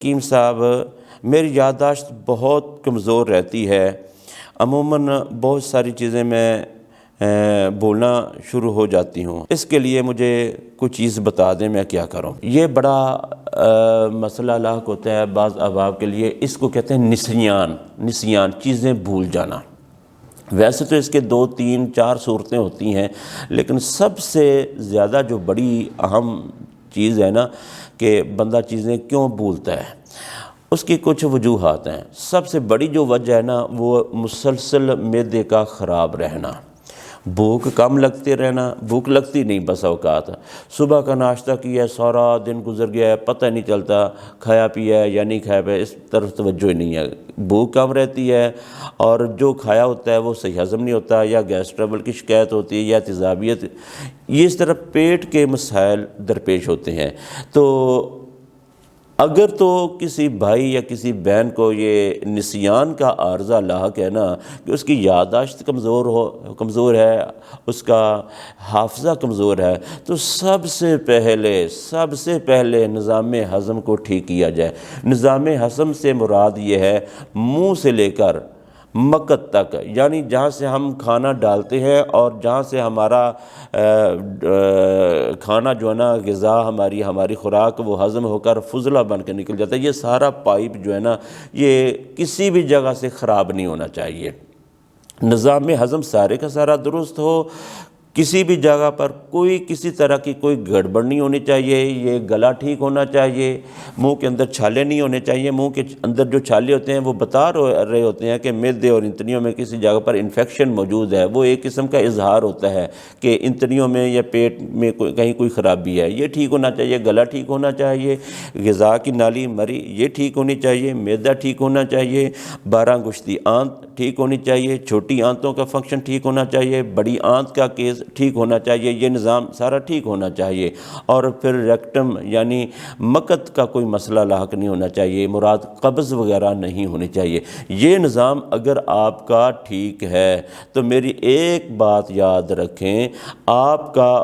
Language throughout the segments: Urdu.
حکیم صاحب، میری یادداشت بہت کمزور رہتی ہے، عموماً بہت ساری چیزیں میں بولنا شروع ہو جاتی ہوں، اس کے لیے مجھے کچھ چیز بتا دیں میں کیا کروں۔ یہ بڑا مسئلہ لاحق ہوتا ہے بعض احباب کے لیے، اس کو کہتے ہیں نسیان، چیزیں بھول جانا۔ ویسے تو اس کے 2 3 4 صورتیں ہوتی ہیں، لیکن سب سے زیادہ جو بڑی اہم چیز ہے نا کہ بندہ چیزیں کیوں بھولتا ہے، اس کی کچھ وجوہات ہیں۔ سب سے بڑی جو وجہ ہے نا وہ مسلسل معدے کا خراب رہنا، بھوک کم لگتے رہنا، بھوک لگتی نہیں بس اوقات، صبح کا ناشتہ کیا ہے سارا دن گزر گیا ہے، پتہ نہیں چلتا کھایا پیا ہے یا نہیں کھایا پیا، اس طرف توجہ ہی نہیں ہے، بھوک کم رہتی ہے، اور جو کھایا ہوتا ہے وہ صحیح ہضم نہیں ہوتا، یا گیس ٹربل کی شکایت ہوتی ہے یا تیزابیت، یہ اس طرح پیٹ کے مسائل درپیش ہوتے ہیں۔ تو اگر تو کسی بھائی یا کسی بہن کو یہ نسیان کا عارضہ لاحق ہے نا کہ اس کی یادداشت کمزور ہے، اس کا حافظہ کمزور ہے، تو سب سے پہلے نظام ہضم کو ٹھیک کیا جائے۔ نظام ہضم سے مراد یہ ہے منہ سے لے کر مقعد تک، یعنی جہاں سے ہم کھانا ڈالتے ہیں اور جہاں سے ہمارا کھانا جو ہے نا غذا ہماری خوراک وہ ہضم ہو کر فضلہ بن کے نکل جاتا ہے، یہ سارا پائپ جو ہے نا یہ کسی بھی جگہ سے خراب نہیں ہونا چاہیے۔ نظام ہضم سارے کا سارا درست ہو، کسی بھی جگہ پر کسی طرح کی کوئی گڑبڑ نہیں ہونی چاہیے، یہ گلا ٹھیک ہونا چاہیے، منہ کے اندر چھالے نہیں ہونے چاہیے، منہ کے اندر جو چھالے ہوتے ہیں وہ بتا رہے ہوتے ہیں کہ معدے اور انتڑیوں میں کسی جگہ پر انفیکشن موجود ہے، وہ ایک قسم کا اظہار ہوتا ہے کہ انتڑیوں میں یا پیٹ میں کہیں کوئی خرابی ہے، یہ ٹھیک ہونا چاہیے، گلا ٹھیک ہونا چاہیے، غذا کی نالی مری یہ ٹھیک ہونی چاہیے، معدہ ٹھیک ہونا چاہیے، 12 گشتی آنت ٹھیک ہونی چاہیے، چھوٹی آنتوں کا فنکشن ٹھیک ہونا چاہیے، بڑی آنت کا کیس ٹھیک ہونا چاہیے، یہ نظام سارا ٹھیک ہونا چاہیے، اور پھر ریکٹم یعنی مقعد کا کوئی مسئلہ لاحق نہیں ہونا چاہیے، مراد قبض وغیرہ نہیں ہونی چاہیے۔ یہ نظام اگر آپ کا ٹھیک ہے تو میری ایک بات یاد رکھیں، آپ کا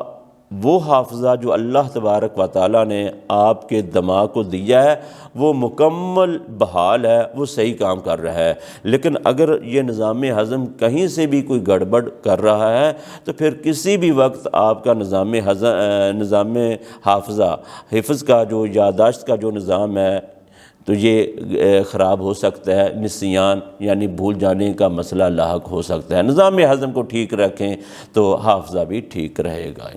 وہ حافظہ جو اللہ تبارک و تعالیٰ نے آپ کے دماغ کو دیا ہے وہ مکمل بحال ہے، وہ صحیح کام کر رہا ہے، لیکن اگر یہ نظام ہضم کہیں سے بھی کوئی گڑبڑ کر رہا ہے تو پھر کسی بھی وقت آپ کا نظام حفظ کا جو یادداشت کا جو نظام ہے تو یہ خراب ہو سکتا ہے، نسیان یعنی بھول جانے کا مسئلہ لاحق ہو سکتا ہے۔ نظام ہضم کو ٹھیک رکھیں تو حافظہ بھی ٹھیک رہے گا۔